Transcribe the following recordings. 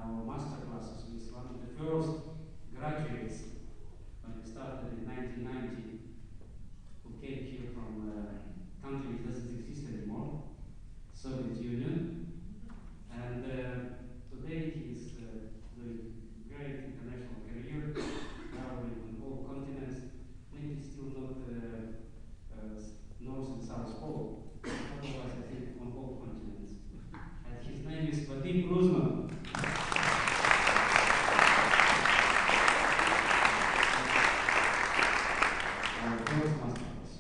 our masterclasses with one of the first graduates when we started in 1990, who came here from a country that doesn't exist anymore, Soviet Union. And today he's doing great international career, traveling on all continents. Maybe still not North and South Pole, otherwise I think on all continents. And his name is Vadim Gluzman. Our first masterclass.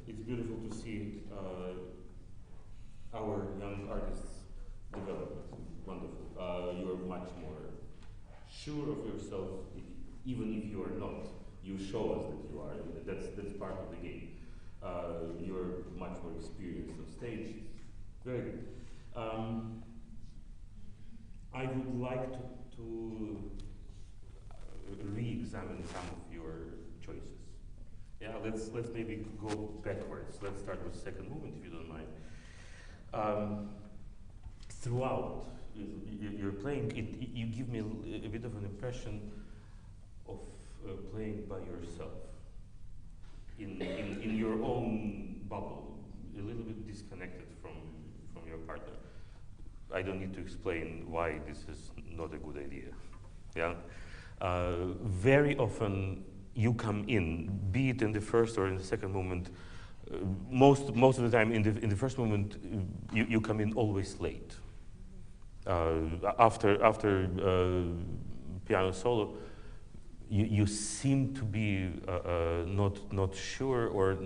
It's beautiful to see our young artists develop. Wonderful. You are much more sure of yourself, even if you are not. You show us that you are. That's part of the game. You're much more experienced on stage. Very good. I would like to re-examine some of your choices. Yeah, let's maybe go backwards. Let's start with second movement, if you don't mind. Throughout your playing, you give me a bit of an impression of playing by yourself, in your own bubble, a little bit disconnected from your partner. I don't need to explain why this is not a good idea. Yeah, very often you come in, be it in the first or in the second movement. Most of the time, in the first movement, you come in always late. After piano solo, you seem to be not sure, or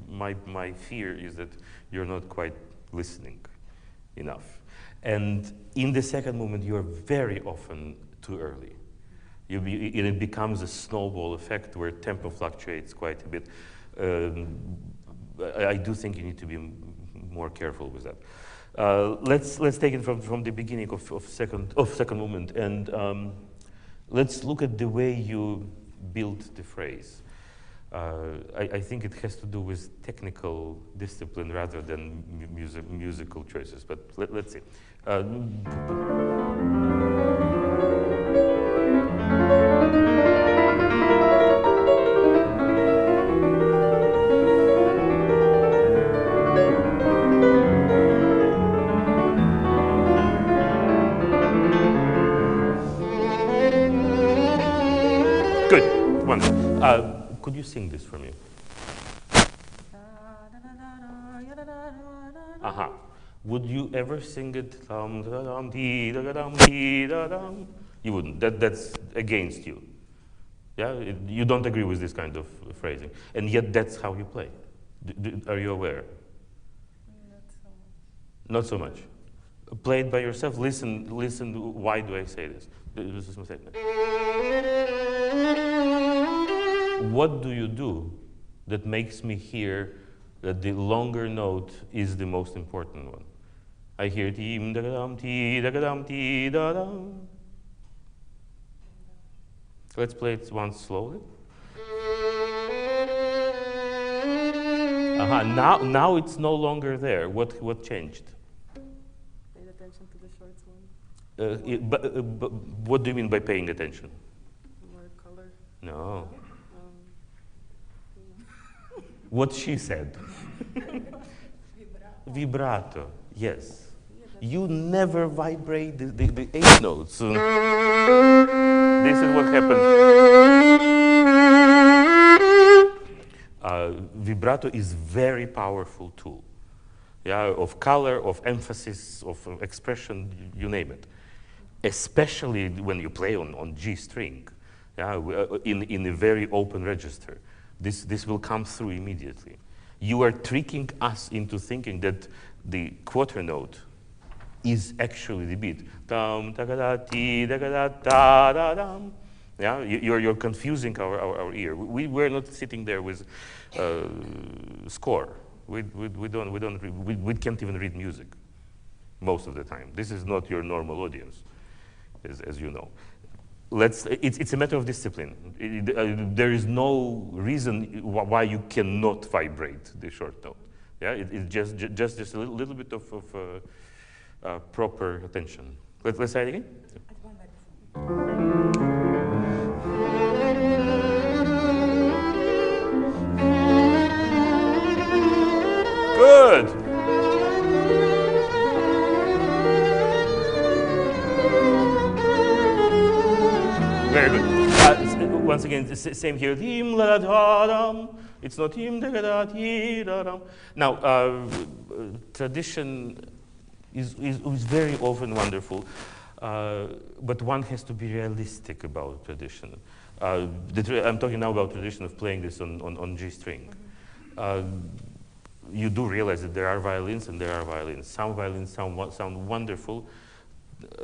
my fear is that you're not quite listening enough. And in the second movement, you are very often too early. It becomes a snowball effect where tempo fluctuates quite a bit. I do think you need to be more careful with that. Let's take it from the beginning of second movement, and let's look at the way you build the phrase. I think it has to do with technical discipline rather than musical choices. But let's see. Good. Wonderful. Could you sing this for me? Uh-huh. Would you ever sing it? You wouldn't. That's against you. Yeah, you don't agree with this kind of phrasing, and yet that's how you play. Are you aware? Not so much. Play it by yourself. Listen. Why do I say this? This is a mistake. What do you do that makes me hear that the longer note is the most important one? I hear ti da dam ti da dam ti da dam. Let's play it once slowly. Now it's no longer there. What changed? Paid attention to the short one. But what do you mean by paying attention? More color. No. What she said. Vibrato. Yes. You never vibrate the eighth notes. This is what happens. Vibrato is very powerful tool. Yeah, of color, of emphasis, of expression, you name it. Especially when you play on G string, yeah, in a very open register. This will come through immediately. You are tricking us into thinking that the quarter note is actually the beat. Dum, da da ti, da da da da dum. Yeah, you're confusing our ear. We're not sitting there with score. We can't even read music most of the time. This is not your normal audience, as you know. It's a matter of discipline. There is no reason why you cannot vibrate the short note. Yeah, it's just a little bit of proper attention. Let's say it again. Once again, same here. It's not him. Now, tradition is very often wonderful, but one has to be realistic about tradition. I'm talking now about tradition of playing this on G string. You do realize that there are violins and there are violins. Some violins sound wonderful,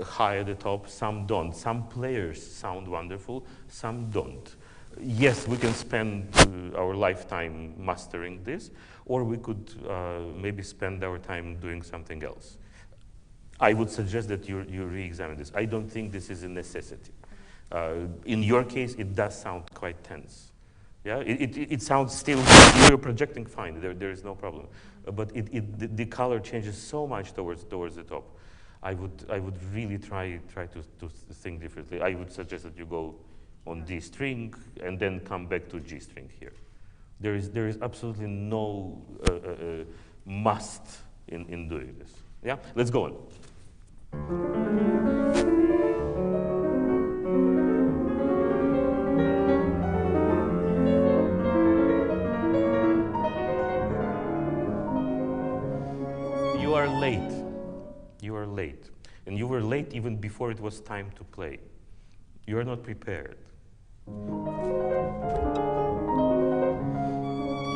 high at the top, some don't. Some players sound wonderful, some don't. Yes, we can spend our lifetime mastering this, or we could maybe spend our time doing something else. I would suggest that you re-examine this. I don't think this is a necessity. In your case, it does sound quite tense. Yeah, it sounds still, you're projecting fine, there is no problem. But the color changes so much towards the top. I would really try to think differently. I would suggest that you go on D string and then come back to G string here. There is absolutely no must in doing this. Yeah, let's go on. You are late. You are late. And you were late even before it was time to play. You are not prepared.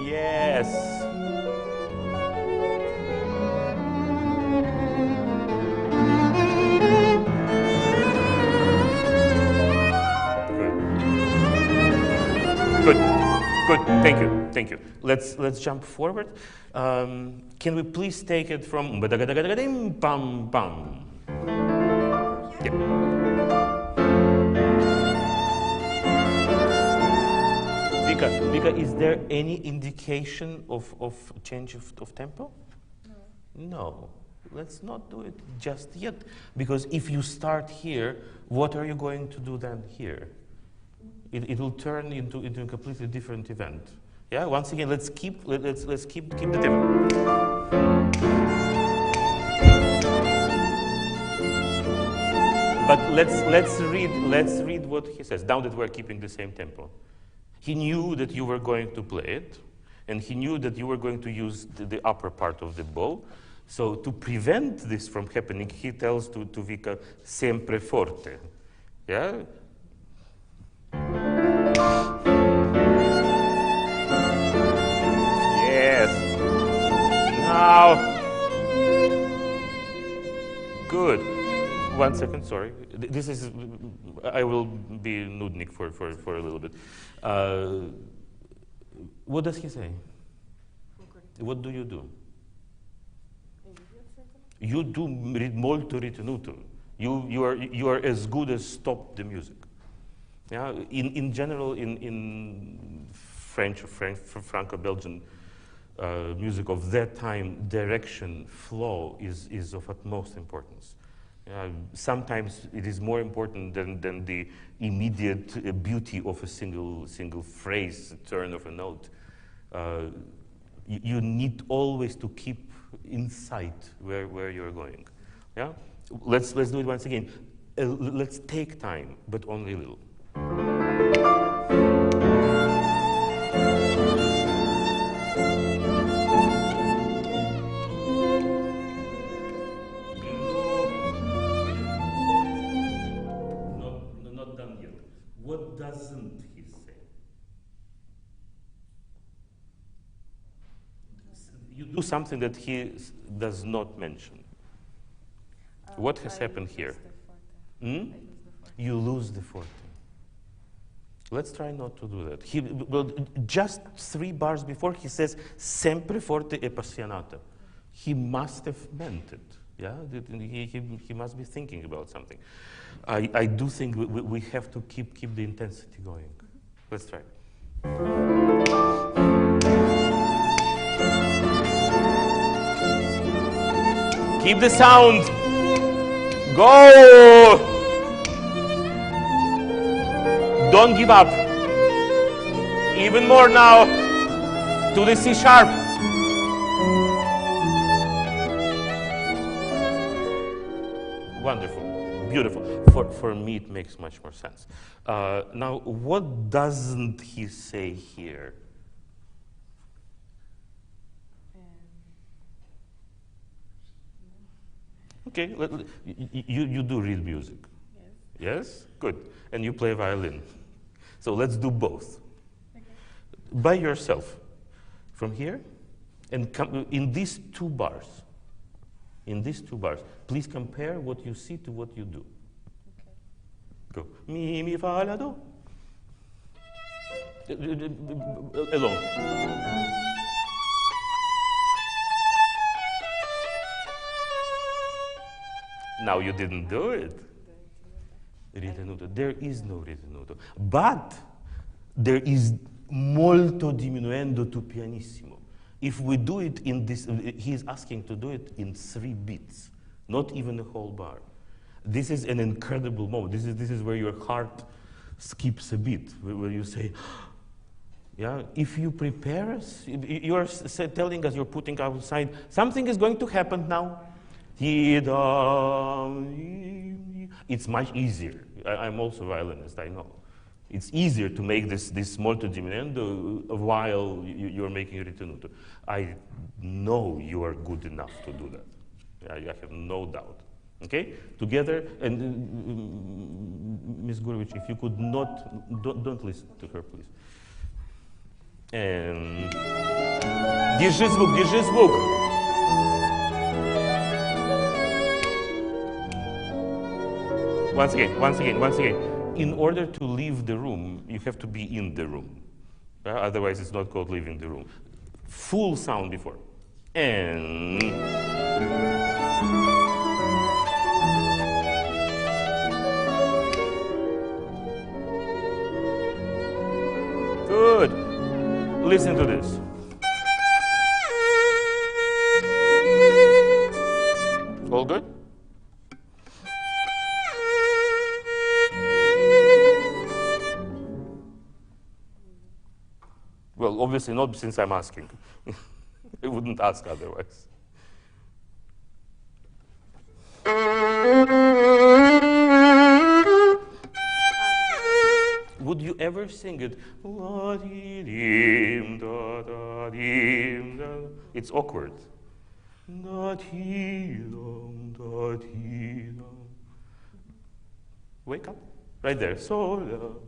Yes. Good. Good. Thank you. Let's jump forward. Can we please take it from bam bam? Yeah. Vika, is there any indication of change of tempo? No. No. Let's not do it just yet, because if you start here, what are you going to do then here? It will turn into a completely different event. Yeah. Once again, let's keep the tempo. But let's read what he says. Now that we're keeping the same tempo, he knew that you were going to play it, and he knew that you were going to use the upper part of the bow. So to prevent this from happening, he tells to Vika sempre forte. Yeah. Yes. Now. Good. 1 second, sorry. This is, I will be nudnik for a little bit. What does he say? What do you do? You do molto ritenuto. You are as good as stop the music. Yeah. In general, in French or Franco-Belgian music of that time, direction, flow is of utmost importance. Sometimes it is more important than the immediate beauty of a single phrase, turn of a note. You need always to keep in sight where you're going. Yeah, let's do it once again. Let's take time, but only a little. What doesn't he say? You do something that he does not mention. What has happened here? You lose the forte. Let's try not to do that. Well, just 3 bars before, he says, sempre forte e appassionato. He must have meant it. Yeah, he must be thinking about something. I do think we have to keep the intensity going. Let's try. Keep the sound. Go. Don't give up. Even more now to the C sharp. Wonderful. Beautiful. For me, it makes much more sense. Now, what doesn't he say here? Okay, you do read music. Yes. Yes? Good. And you play violin. So let's do both. Okay. By yourself. From here, and in these two bars. In these two bars. Please compare what you see to what you do. Okay. Go. Mi, fa, la, do. Alone. Now you didn't do it. Ritenuto. There is no ritenuto. But there is molto diminuendo to pianissimo. If we do it in this, he's asking to do it in 3 beats, not even a whole bar. This is an incredible moment. This is where your heart skips a beat, where you say, yeah, if you prepare us, you are telling us, you're putting outside, something is going to happen now. It's much easier. I'm also a violinist, I know. It's easier to make this molto diminuendo while you're making ritenuto. I know you are good enough to do that. I have no doubt. Okay? Together, and Ms. Gurvitch, if you could don't listen to her, please. And держи звук, держи звук. Once again. In order to leave the room, you have to be in the room. Otherwise, it's not called leaving the room. Full sound before. And good. Listen to this. All good? Well, obviously not since I'm asking. I wouldn't ask otherwise. Would you ever sing it? It's awkward. Wake up. Right there. So.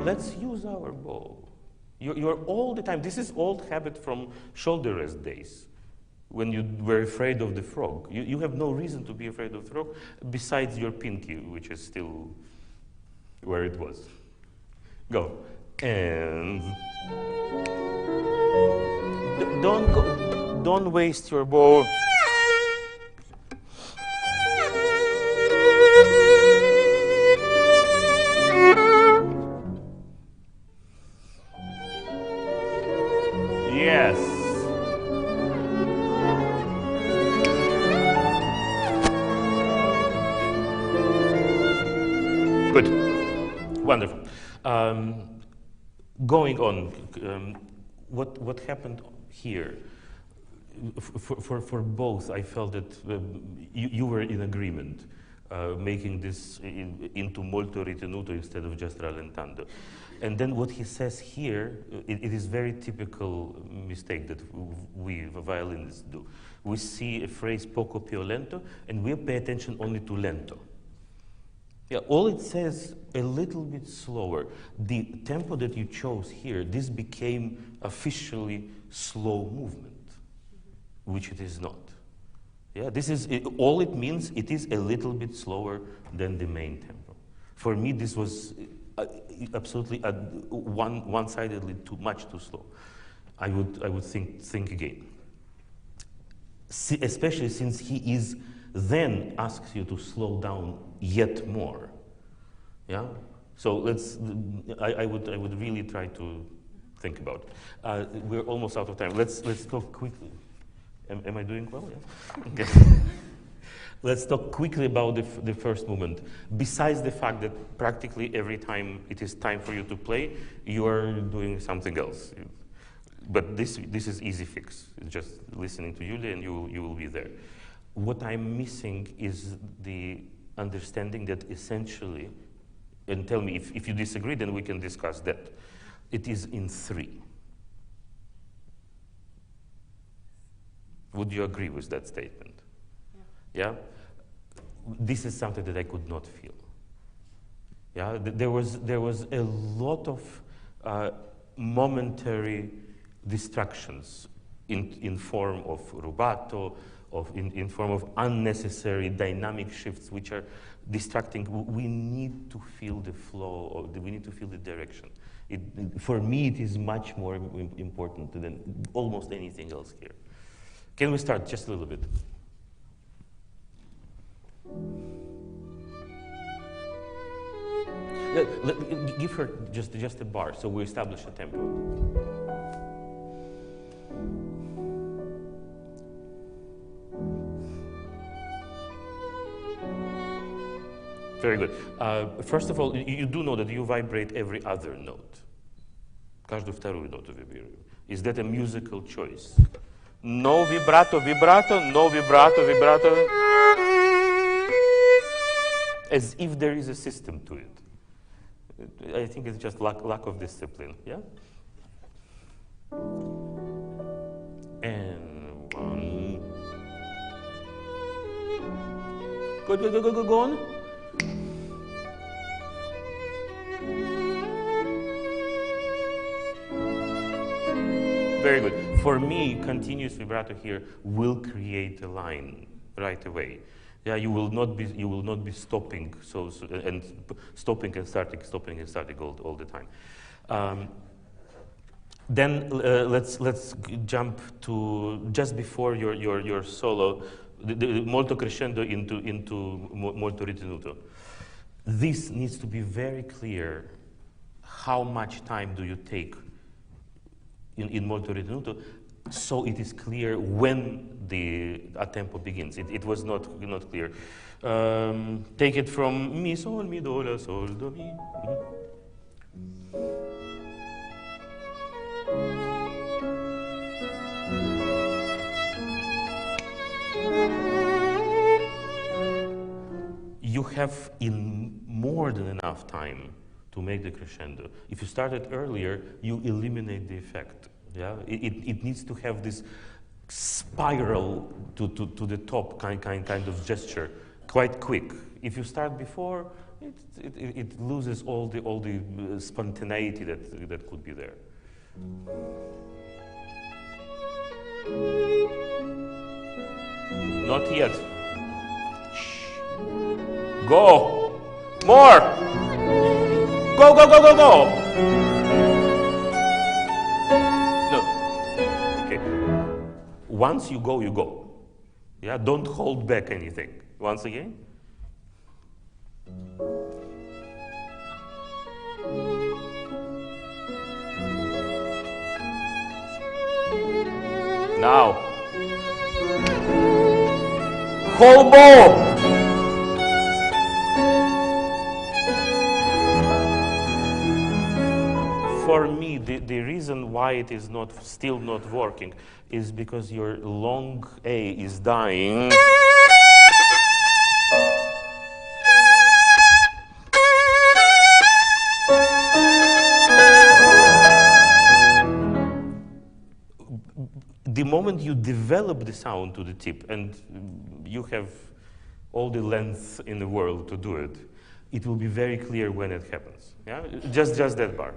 Let's use our bow. You're all the time. This is old habit from shoulder rest days, when you were afraid of the frog. You have no reason to be afraid of the frog besides your pinky, which is still where it was. Go. And don't waste your bow. Yes. Good. Wonderful. Going on, what happened here? For both, I felt that you were in agreement, making this into molto ritenuto instead of just rallentando. And then what he says here, it is very typical mistake that we violinists do. We see a phrase poco più lento, and we pay attention only to lento. Yeah, all it says a little bit slower. The tempo that you chose here, this became officially slow movement, which it is not. Yeah, this is all it means. It is a little bit slower than the main tempo. For me, this was absolutely one-sidedly too slow. I would think again. Especially since he is then asks you to slow down yet more. Yeah. So I would really try to think about it. We're almost out of time. Let's talk quickly. Am I doing well? Yeah. Okay. Let's talk quickly about the first movement. Besides the fact that practically every time it is time for you to play, you are doing something else. But this is easy fix. It's just listening to Yulia and you will be there. What I'm missing is the understanding that essentially, and tell me if you disagree, then we can discuss that. It is in 3. Would you agree with that statement? Yeah? This is something that I could not feel. Yeah, there was a lot of momentary distractions in form of rubato, in form of unnecessary dynamic shifts which are distracting. We need to feel the flow, or we need to feel the direction. For me, it is much more important than almost anything else here. Can we start just a little bit? Give her just a bar, so we establish a tempo. Very good. First of all, you do know that you vibrate every other note. Каждую вторую ноту вибрирую. Is that a musical choice? No vibrato, vibrato, no vibrato, vibrato. As if there is a system to it. I think it's just lack of discipline, yeah? And 1. Go on. Very good. For me, continuous vibrato here will create a line right away. Yeah, you will not be stopping and stopping and starting all the time. Then let's jump to just before your solo, the molto crescendo into molto ritenuto. This needs to be very clear. How much time do you take in molto ritenuto, so it is clear when the a tempo begins. It was not clear. Take it from mi sol mi do la sol do mi. You have in more than enough time to make the crescendo. If you started earlier, you eliminate the effect. Yeah, it needs to have this spiral to the top kind of gesture, quite quick. If you start before, it loses all the spontaneity that could be there. Not yet. Shh. Go. More. Go. No. Okay. Once you go, you go. Yeah, don't hold back anything. Once again. Now. Whole bow. For me, the reason why it is still not working is because your long A is dying. The moment you develop the sound to the tip, and you have all the length in the world to do it, it will be very clear when it happens. Yeah, just that bar.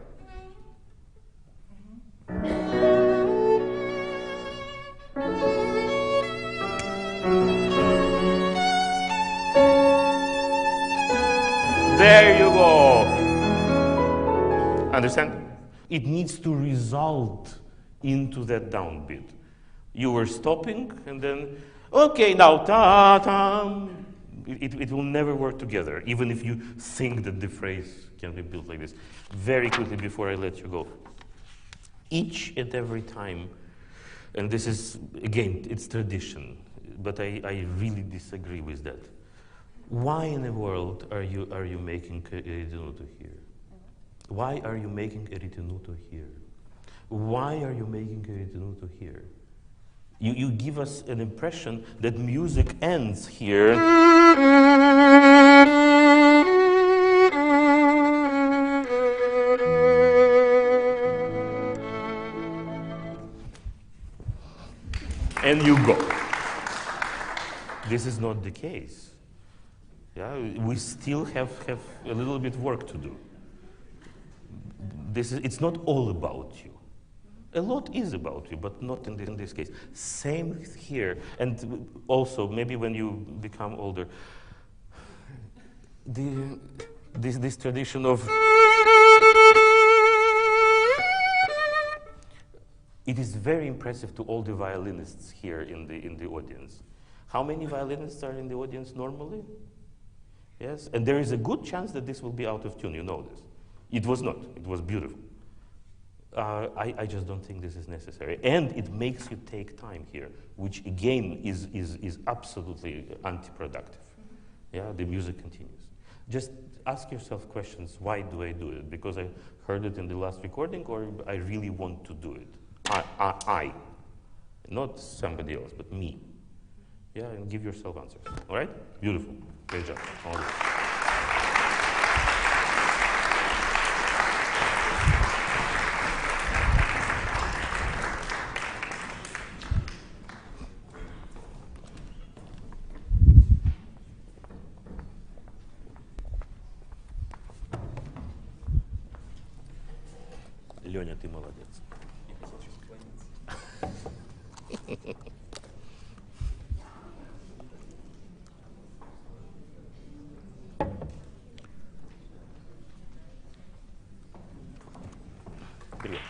There you go. Understand? It needs to result into that downbeat. You were stopping, and then, okay, now ta-tam. It will never work together, even if you think that the phrase can be built like this. Very quickly before I let you go. Each and every time, and this is, again, it's tradition. but I really disagree with that. Why in the world are you making a ritenuto here? Why are you making a ritenuto here? Why are you making a ritenuto here? You give us an impression that music ends here. And you go. This is not the case. Yeah, we still have a little bit work to do. It's not all about you. A lot is about you, but not in this case. Same here. And also, maybe when you become older, this tradition of... It is very impressive to all the violinists here in the audience. How many violinists are in the audience normally? Yes, and there is a good chance that this will be out of tune, you know this. It was not, it was beautiful. I just don't think this is necessary. And it makes you take time here, which again is absolutely anti-productive. Yeah, the music continues. Just ask yourself questions, why do I do it? Because I heard it in the last recording, or I really want to do it? I. Not somebody else, but me. Yeah, and give yourself answers. All right? Beautiful. Great job. All right. Леня, ты молодец. Привет.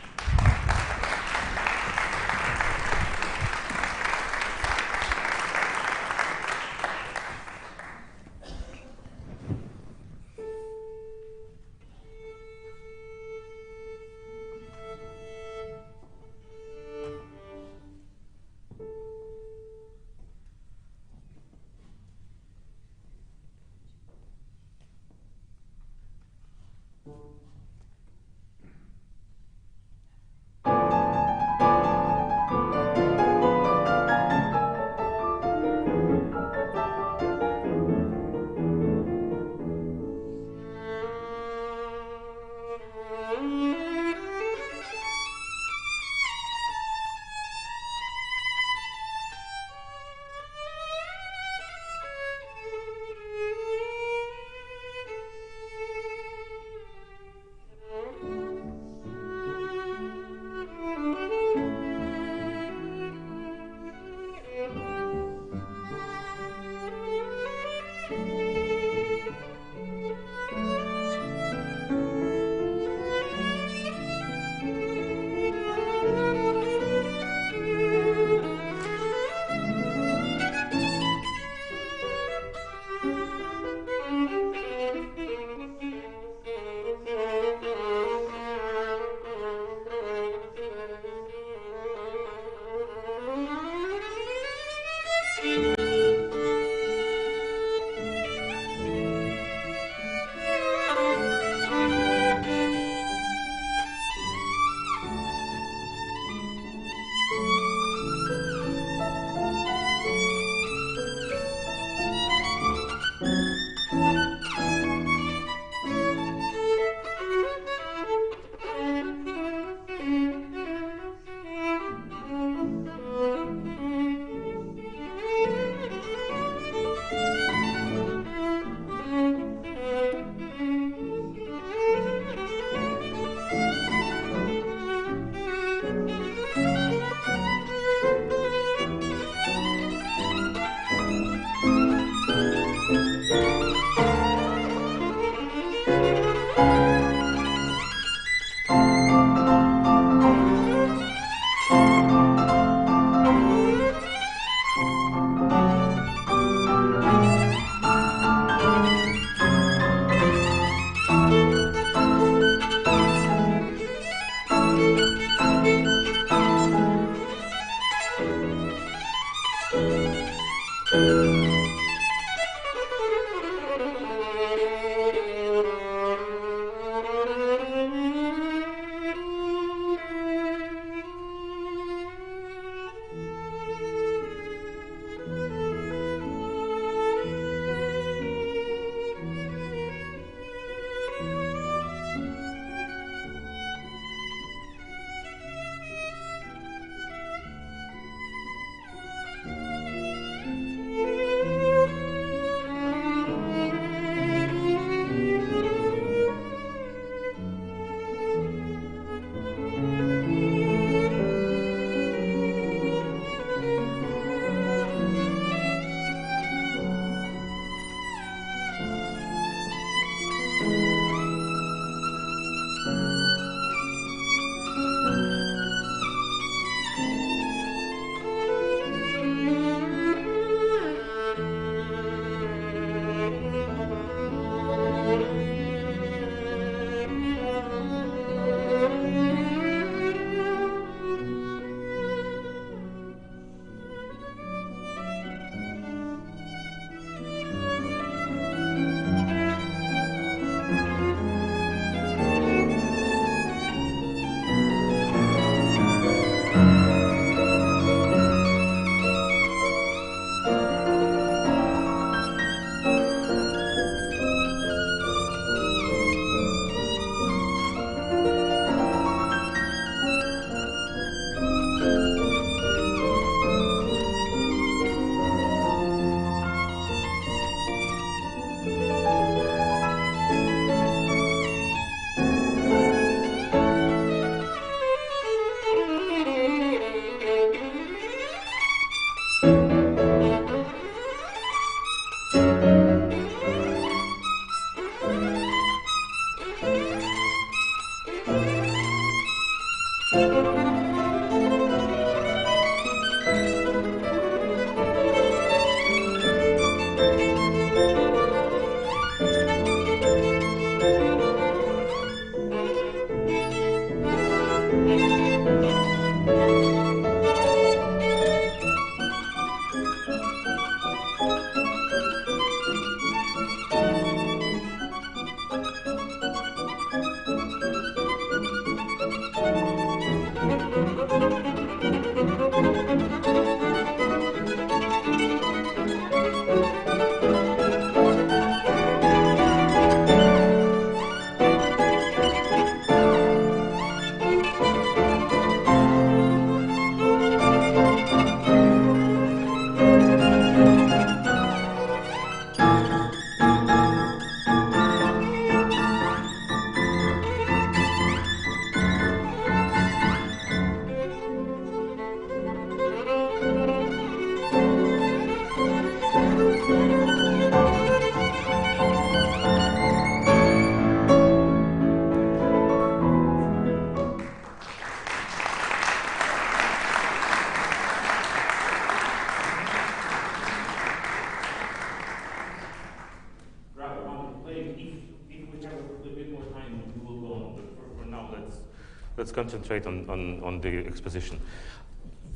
let's concentrate on the exposition.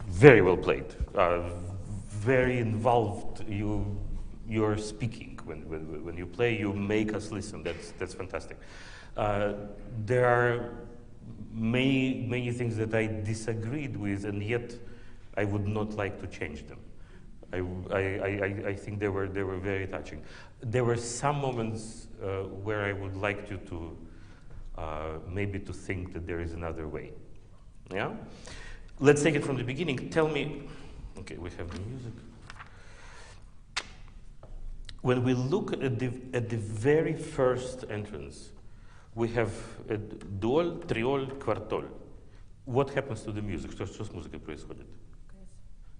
Very well played. Very involved. You're speaking when you play. You make us listen. That's fantastic. There are many things that I disagreed with, and yet I would not like to change them. I think they were very touching. There were some moments where I would like you to maybe to think that there is another way. Yeah? Let's take it from the beginning. Tell me, okay, we have the music. When we look at the very first entrance, we have a duol, triol, quartol. What happens to the music? Что с музыкой происходит?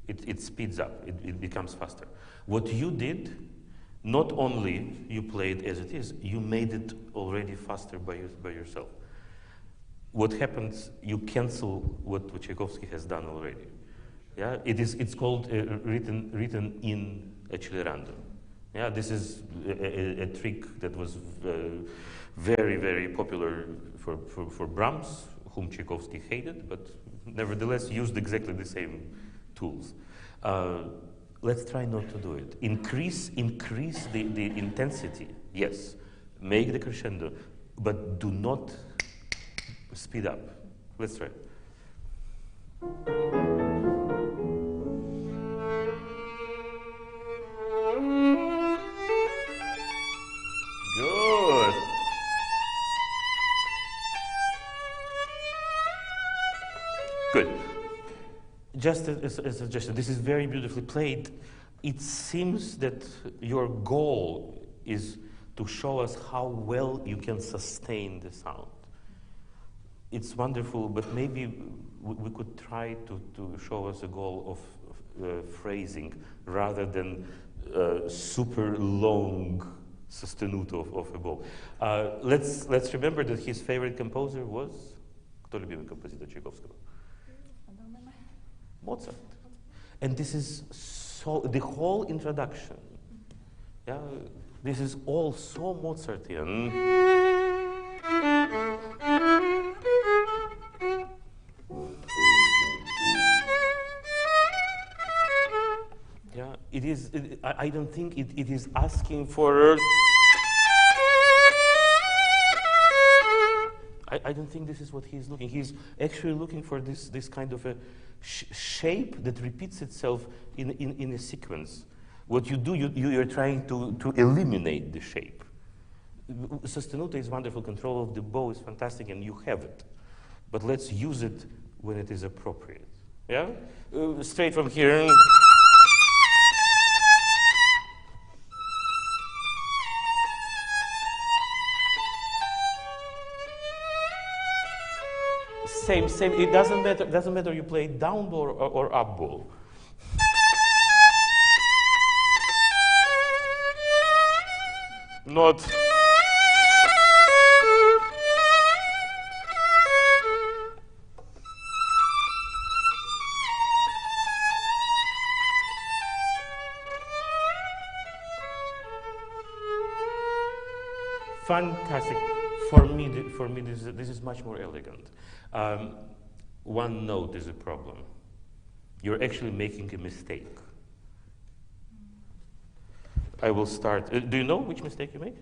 It speeds up, it becomes faster. What you did, not only you played as it is, you made it already faster by yourself. What happens, you cancel what Tchaikovsky has done already. Yeah, it's called written in accelerando. Yeah, this is a trick that was very, very popular for Brahms, whom Tchaikovsky hated, but nevertheless used exactly the same tools. Let's try not to do it. Increase the intensity, yes. Make the crescendo, but do not speed up. Let's try. Good. Good. Just a suggestion, this is very beautifully played. It seems that your goal is to show us how well you can sustain the sound. It's wonderful, but maybe we could try to show us a goal of phrasing rather than super long sostenuto of a bow. Let's remember that his favorite composer was... Кто любимый композитор Тчайковского? Mozart. And this is so, the whole introduction, yeah, this is all so Mozartian. Yeah, it is, I don't think it is asking for... I don't think this is what he's looking. He's actually looking for this kind of a shape that repeats itself in a sequence. What you do, you're trying to eliminate the shape. Sostenuto is wonderful, control of the bow is fantastic, and you have it. But let's use it when it is appropriate. Yeah? Straight from here. Same. It doesn't matter you play down bow or up bow. Not. Fantastic. For me, this is much more elegant. One note is a problem. You're actually making a mistake. I will start. Do you know which mistake you make?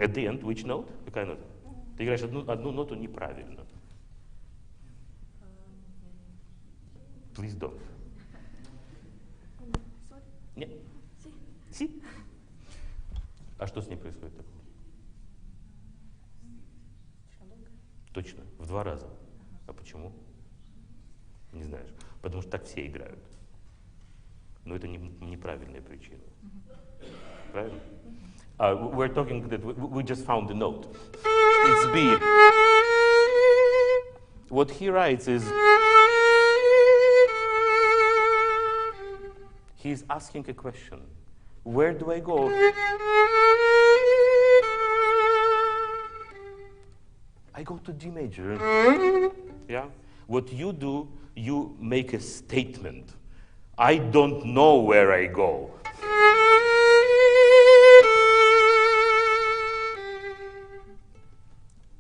At the end, which note? Какая нота? Ты играешь одну ноту неправильно. Please don't. Нет. Си. А что с ней происходит такое? Точно, в 2 раза. А почему? Не знаешь. Потому что так все играют. Но это неправильная причина. Правильно? We're talking that we just found the note. It's B. What he writes is, he's asking a question. Where do I go? I go to D major. Yeah? What you do, you make a statement. I don't know where I go.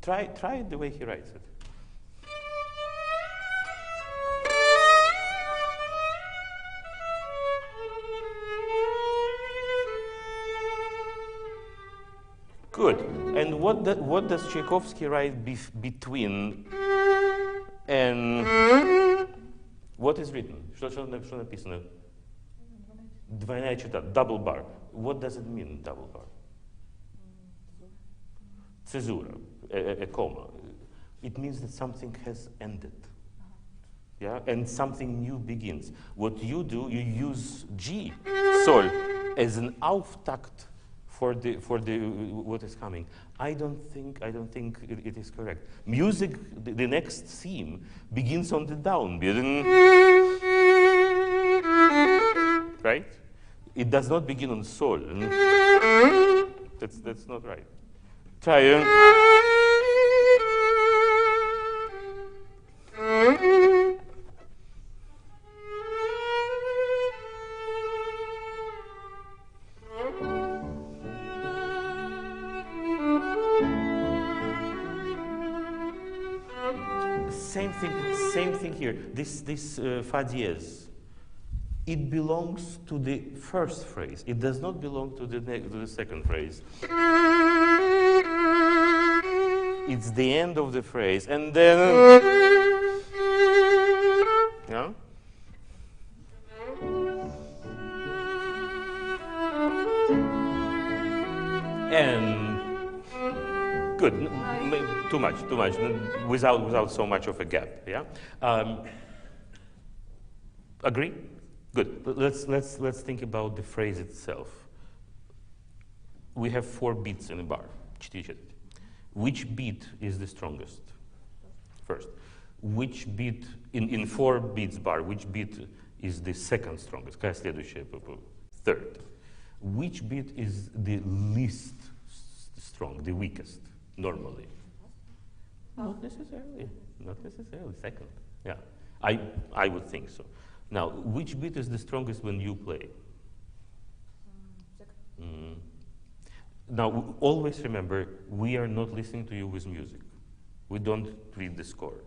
Try it the way he writes it. Good. And what does Tchaikovsky write between and what is written? Что написано? Двойная чета, double bar. What does it mean, double bar? Cesura, a comma. It means that something has ended. Yeah, and something new begins. What you do, you use G, Sol, as an Auftakt for the what is coming. I don't think it is correct. Music, the next theme begins on the downbeat, right? It does not begin on Sol. That's not right. Try. Same thing here. This fa diez, it belongs to the first phrase. It does not belong to the second phrase. It's the end of the phrase, and then yeah. And good. Too much. Without so much of a gap. Yeah. Agree? Good. Let's think about the phrase itself. We have 4 beats in a bar. Which beat is the strongest? First. Which beat in 4 beats bar? Which beat is the second strongest? Third. Which beat is the least strong, the weakest, normally? Not necessarily. Second. Yeah, I would think so. Now, which beat is the strongest when you play? Second. Now, always remember, we are not listening to you with music. We don't read the score.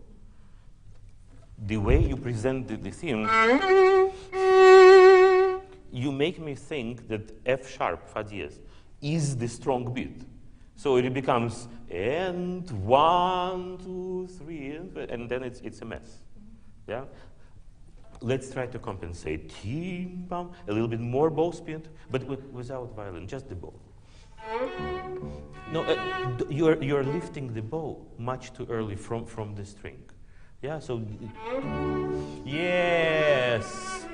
The way you present the theme, you make me think that F sharp, fa diez, is the strong beat. So it becomes and 1, 2, 3, and then it's a mess. Yeah. Let's try to compensate. Tim, bam, a little bit more bow speed, but without violin, just the bow. No, you're lifting the bow much too early from the string. Yeah. So yes.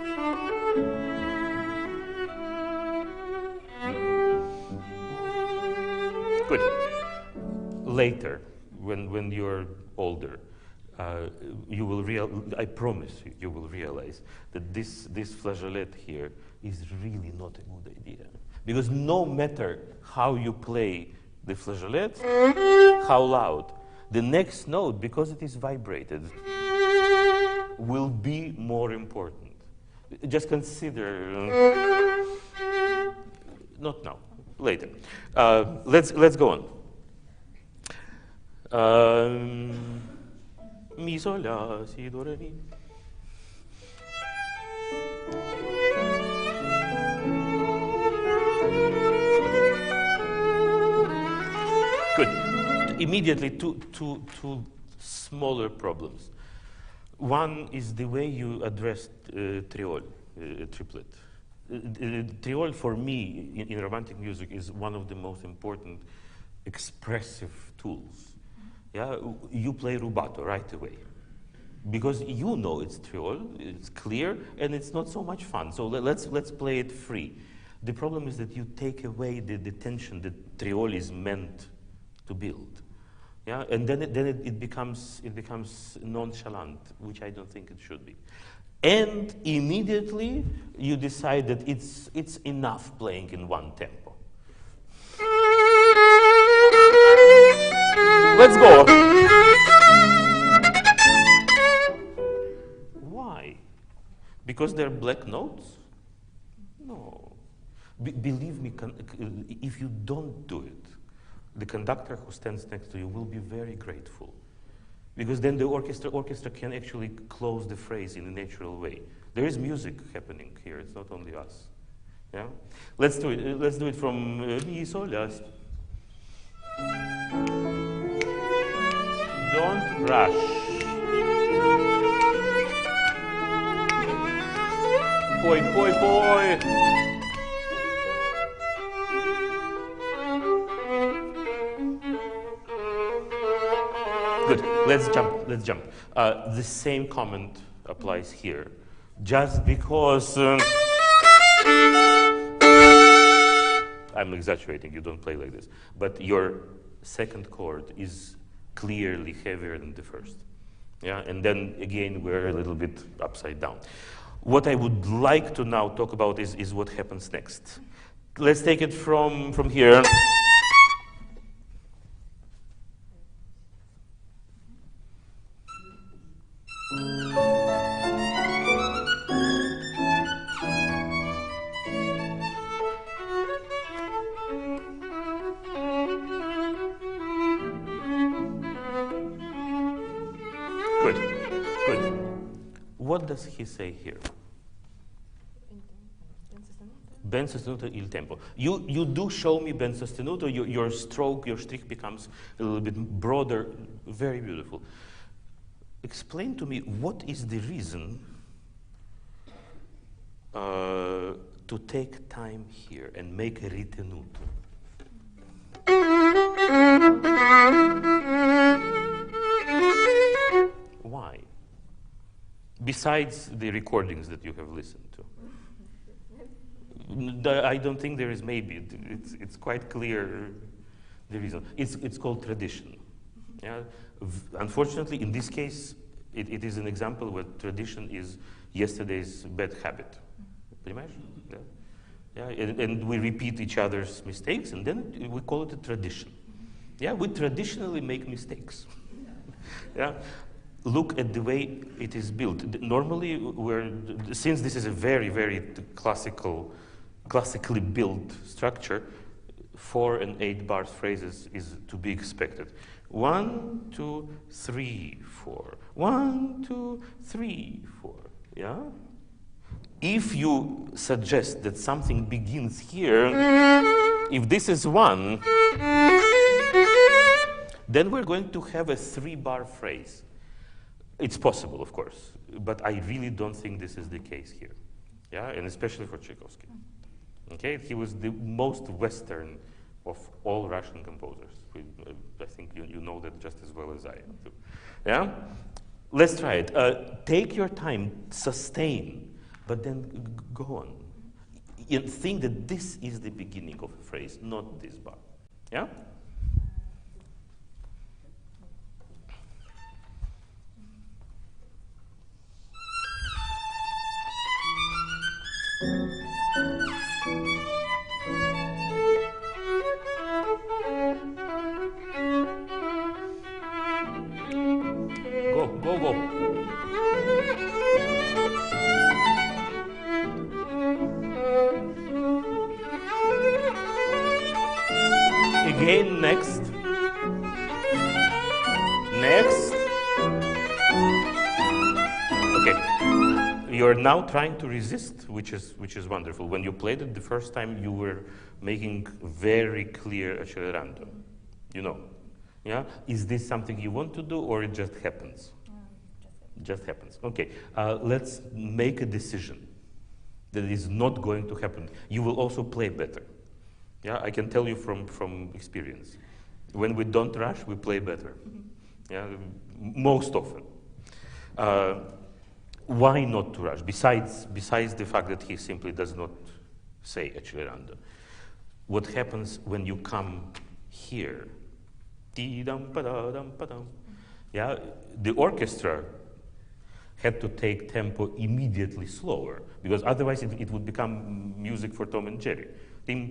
Good. Later, when you're older, you will I promise you will realize that this flageolet here is really not a good idea. Because no matter how you play the flageolet, how loud, the next note, because it is vibrated, will be more important. Just consider, not now. Later. Let's go on. Mi, sol, la, si, do, re, mi. Good. Immediately, two smaller problems. One is the way you addressed triol, triplet. Triol for me in romantic music is one of the most important expressive tools. Yeah, you play rubato right away because you know it's triol, it's clear, and it's not so much fun. So let's play it free. The problem is that you take away the tension that triol is meant to build. Yeah, and then it becomes nonchalant, which I don't think it should be. And immediately you decide that it's enough playing in one tempo. Let's go. Why? Because they're black notes? No. Believe me, if you don't do it, the conductor who stands next to you will be very grateful. Because then the orchestra can actually close the phrase in a natural way. There is music happening here, it's not only us. Yeah? Let's do it from mi, sol, la. Don't rush. Poi, poi, poi. Good. Let's jump. The same comment applies here. Just because I'm exaggerating, you don't play like this, but your second chord is clearly heavier than the first. Yeah, and then again we're a little bit upside down. What I would like to now talk about is what happens next. Let's take it from here. Good. What does he say here? Ben sostenuto il tempo. You do show me ben sostenuto, your stroke, your strich becomes a little bit broader, very beautiful. Explain to me what is the reason to take time here and make a ritenuto? Why? Besides the recordings that you have listened to. I don't think there is maybe. It's quite clear the reason. It's called tradition. Yeah? Unfortunately, in this case, it is an example where tradition is yesterday's bad habit. Понимаешь? Yeah? And we repeat each other's mistakes, and then we call it a tradition. Yeah, we traditionally make mistakes. Yeah. Look at the way it is built. Normally, since this is a very, very classically built structure, 4 and 8 bar phrases is to be expected. 1, 2, 3, 4. 1, 2, 3, 4. Yeah? If you suggest that something begins here, if this is 1, then we're going to have a 3-bar phrase. It's possible, of course, but I really don't think this is the case here. Yeah, and especially for Tchaikovsky. Okay, he was the most Western of all Russian composers. I think you know that just as well as I do. Yeah, let's try it. Take your time, sustain, but then go on. And think that this is the beginning of a phrase, not this bar. Yeah. Go. Again, next. Okay. You're now trying to resist, which is wonderful. When you played it the first time, you were making very clear accelerando. You know. Yeah? Is this something you want to do, or it just happens? Just happens. Okay. Let's make a decision that is not going to happen. You will also play better. Yeah, I can tell you from experience. When we don't rush, we play better. Yeah, most often. Why not to rush? Besides the fact that he simply does not say accelerando. What happens when you come here? Yeah, the orchestra had to take tempo immediately slower, because otherwise it would become music for Tom and Jerry. It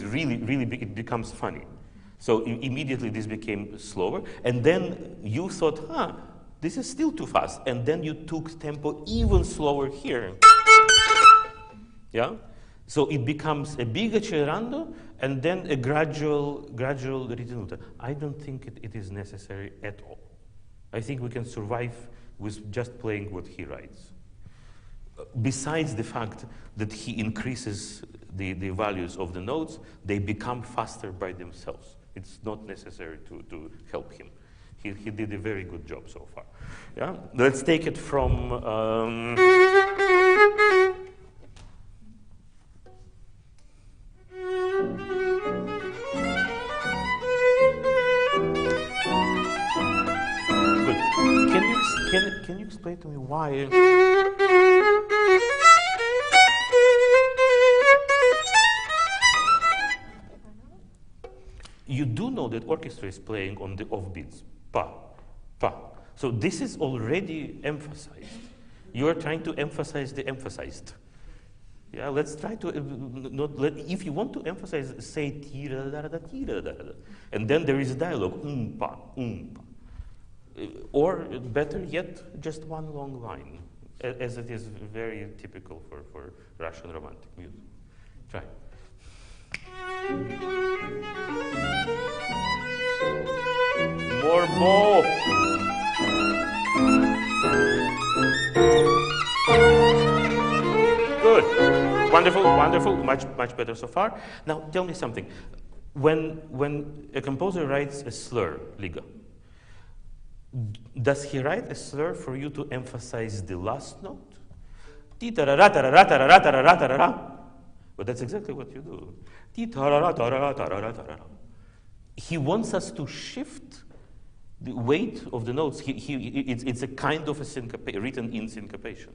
really becomes funny. So immediately this became slower, and then you thought, this is still too fast, and then you took tempo even slower here. Yeah, So it becomes a big accelerando and then a gradual ritenuta. I don't think it is necessary at all. I think we can survive with just playing what he writes. Besides the fact that he increases the values of the notes, they become faster by themselves. It's not necessary to help him. He did a very good job so far. Yeah? Let's take it from... Good. Can you explain to me why... You do know that orchestra is playing on the offbeats, pa, pa. So this is already emphasized. You are trying to emphasize the emphasized. Yeah, let's try to if you want to emphasize, say tira da da tira da da, and then there is a dialogue pa, pa. Or better yet, just one long line, as it is very typical for Russian romantic music. Try. More bow. Good. Wonderful, wonderful. Much better so far. Now tell me something. When a composer writes a slur, Liga, does he write a slur for you to emphasize the last note? But that's exactly what you do. He wants us to shift the weight of the notes. It's a kind of a written in syncopation.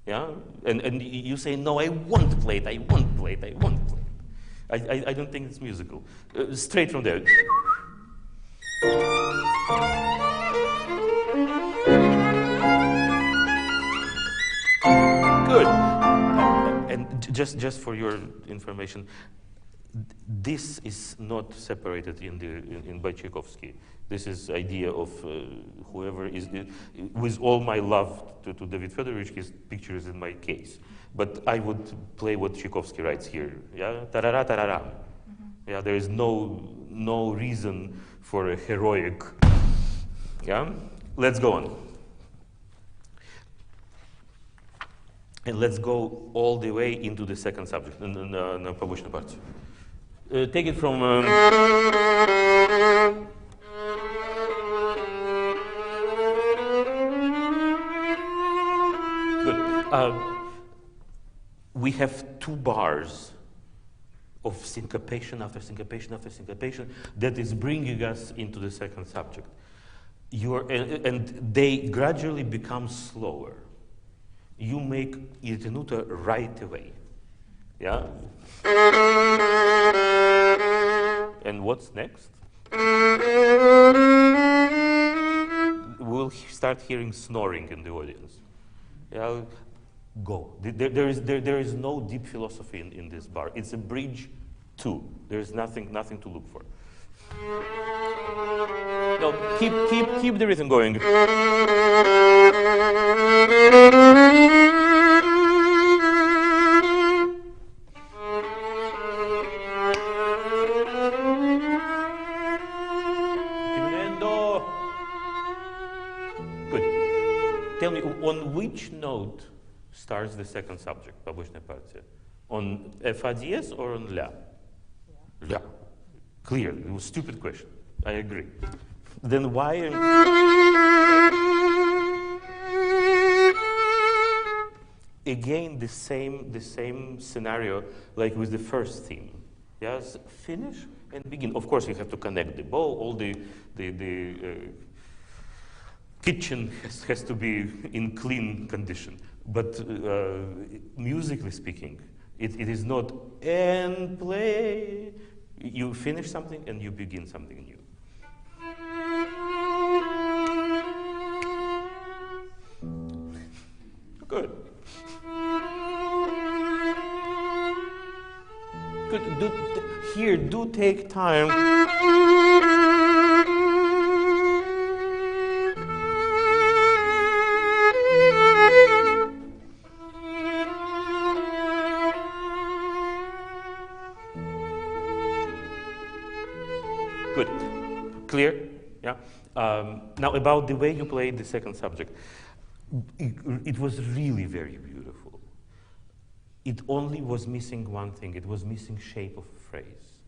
Yeah? And you say, no, I won't play it, I won't play it, I won't play it. I don't think it's musical. Straight from there. Good. And just for your information, this is not separated by Tchaikovsky. This is idea of whoever is, with all my love to David Fedorovich, his picture is in my case. But I would play what Tchaikovsky writes here. Yeah, tarara tarara. Yeah, there is no reason for a heroic. Yeah, let's go on. And let's go all the way into the second subject, на побочную партию. Take it from... Good. We have 2 bars of syncopation after syncopation after syncopation that is bringing us into the second subject. And they gradually become slower. You make irtenuta right away. Yeah? And what's next? We'll start hearing snoring in the audience. Yeah? Go. There is no deep philosophy in this bar. It's a bridge 2. There's nothing to look for. No, keep the rhythm going. Good. Tell me, on which note starts the second subject, побочная партия? On Fa diez or on La? La. Clear. It was a stupid question. I agree. Then why? Again, the same scenario like with the first theme. Yes, finish and begin. Of course, you have to connect the bow. All the kitchen has to be in clean condition. But musically speaking, it is not and play. You finish something and you begin something new. Good. Good. Do take time. Yeah. Now about the way you played the second subject, it was really very beautiful. It only was missing one thing. It was missing shape of phrase.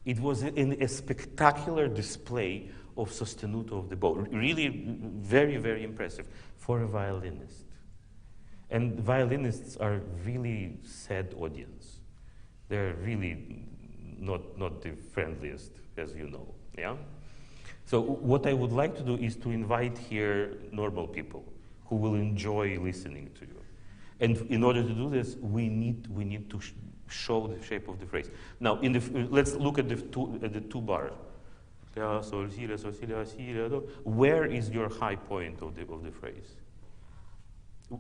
It was a spectacular display of sostenuto of the bow. Really very, very impressive for a violinist. And violinists are really sad audience. They're really not the friendliest, as you know. Yeah? So what I would like to do is to invite here normal people who will enjoy listening to you. And in order to do this, we need to show the shape of the phrase. Now, let's look at the two bars. Where is your high point of the phrase?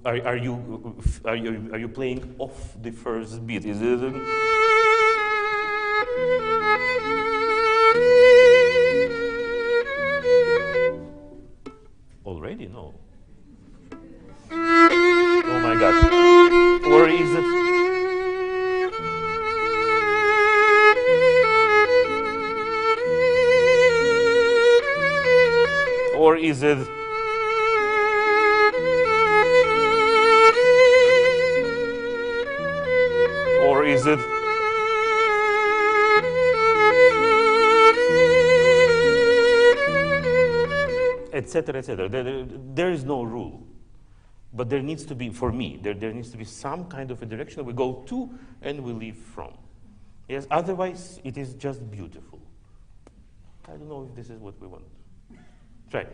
Are you playing off the first beat? Is it? Already? No. Oh my God. Or is it? Or is it? Or is it? Etc. etc. There is no rule. But there needs to be, for me, there needs to be some kind of a direction we go to and we leave from. Yes, otherwise it is just beautiful. I don't know if this is what we want. Try.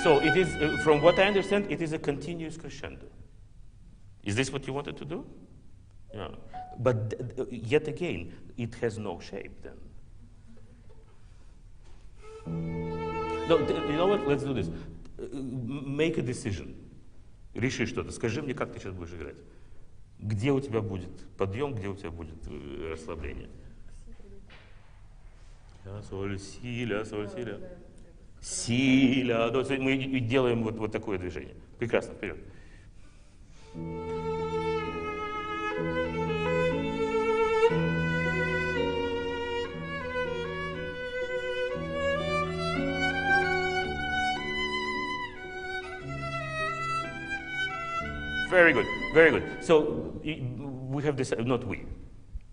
So it is, from what I understand, it is a continuous crescendo. Is this what you wanted to do? Yeah. But yet again, it has no shape then. No, you know what? Let's do this. Make a decision. Реши что-то. Скажи мне, как ты сейчас будешь играть. Где у тебя будет подъем, где у тебя будет расслабление. Соль, си, ля, соль, си, ля. Си, ля, до. Мы делаем вот такое движение. Прекрасно, вперед. Very good, very good. So we have decided, not we,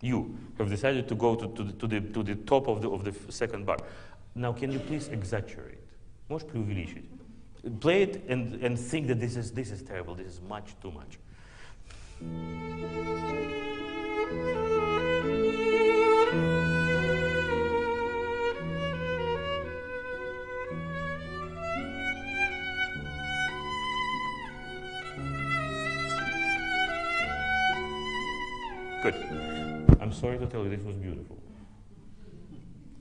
you have decided to go to the top of the second bar. Now, can you please exaggerate? Можешь преувеличить? Play it and think that this is terrible. This is much too much. Good. I'm sorry to tell you, this was beautiful.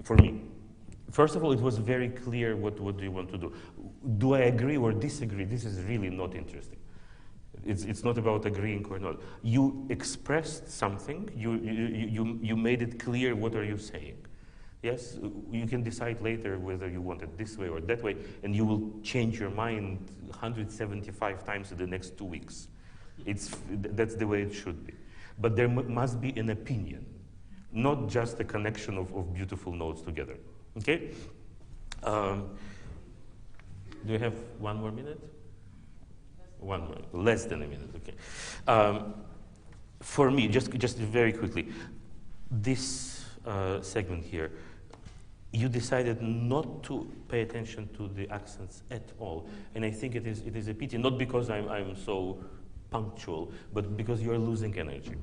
For me. First of all, it was very clear what do you want to do. Do I agree or disagree? This is really not interesting. It's not about agreeing or not. You expressed something. You made it clear what are you saying. Yes, you can decide later whether you want it this way or that way, and you will change your mind 175 times in the next 2 weeks. That's the way it should be. But there must be an opinion, not just a connection of beautiful notes together. Okay? Do you have 1 more minute? 1 more, less than a minute. Okay. For me, just very quickly, this segment here, you decided not to pay attention to the accents at all, and I think it is a pity, not because I'm so punctual, but because you're losing energy.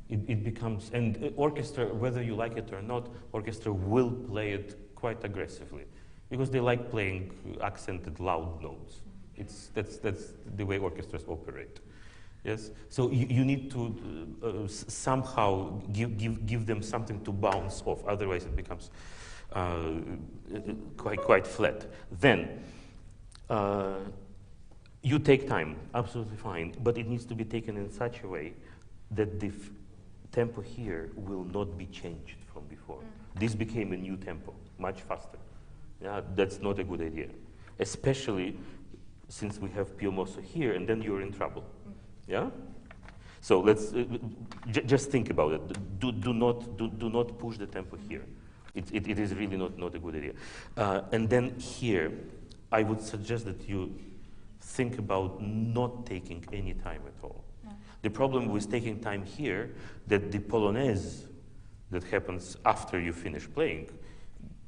It becomes, and orchestra, whether you like it or not, orchestra will play it quite aggressively because they like playing accented loud notes. That's the way orchestras operate. Yes, so you need to somehow give them something to bounce off. Otherwise, it becomes quite flat. Then. You take time, absolutely fine, but it needs to be taken in such a way that the tempo here will not be changed from before. This became a new tempo, much faster. Yeah, that's not a good idea. Especially since we have più mosso here, and then you're in trouble. Yeah? So let's just think about it. Do not push the tempo here. It is really not a good idea. And then here, I would suggest that you think about not taking any time at all. Yeah. The problem with taking time here, that the polonaise that happens after you finish playing,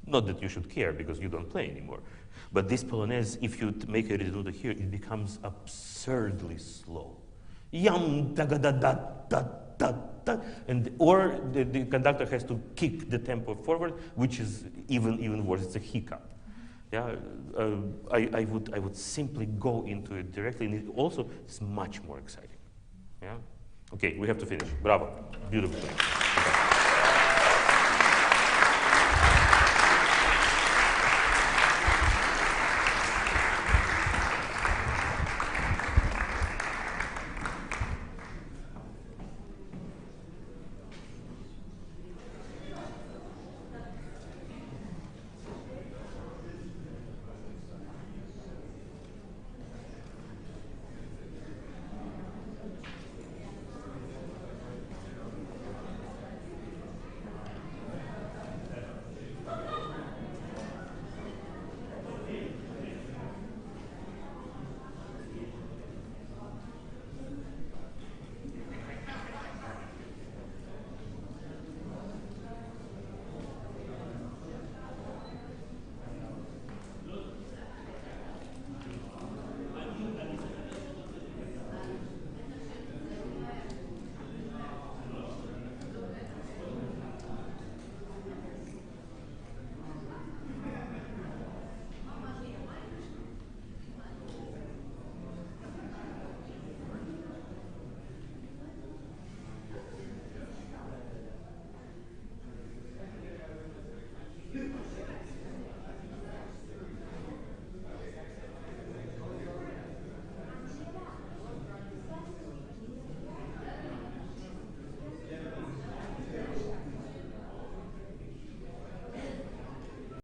not that you should care because you don't play anymore, but this polonaise, if you make a ritenuto here, it becomes absurdly slow. Yam da da da da da da, and or the conductor has to kick the tempo forward, which is even worse. It's a hiccup. Yeah, I would simply go into it directly, and it also is much more exciting. Yeah. Okay, we have to finish. Bravo, beautiful.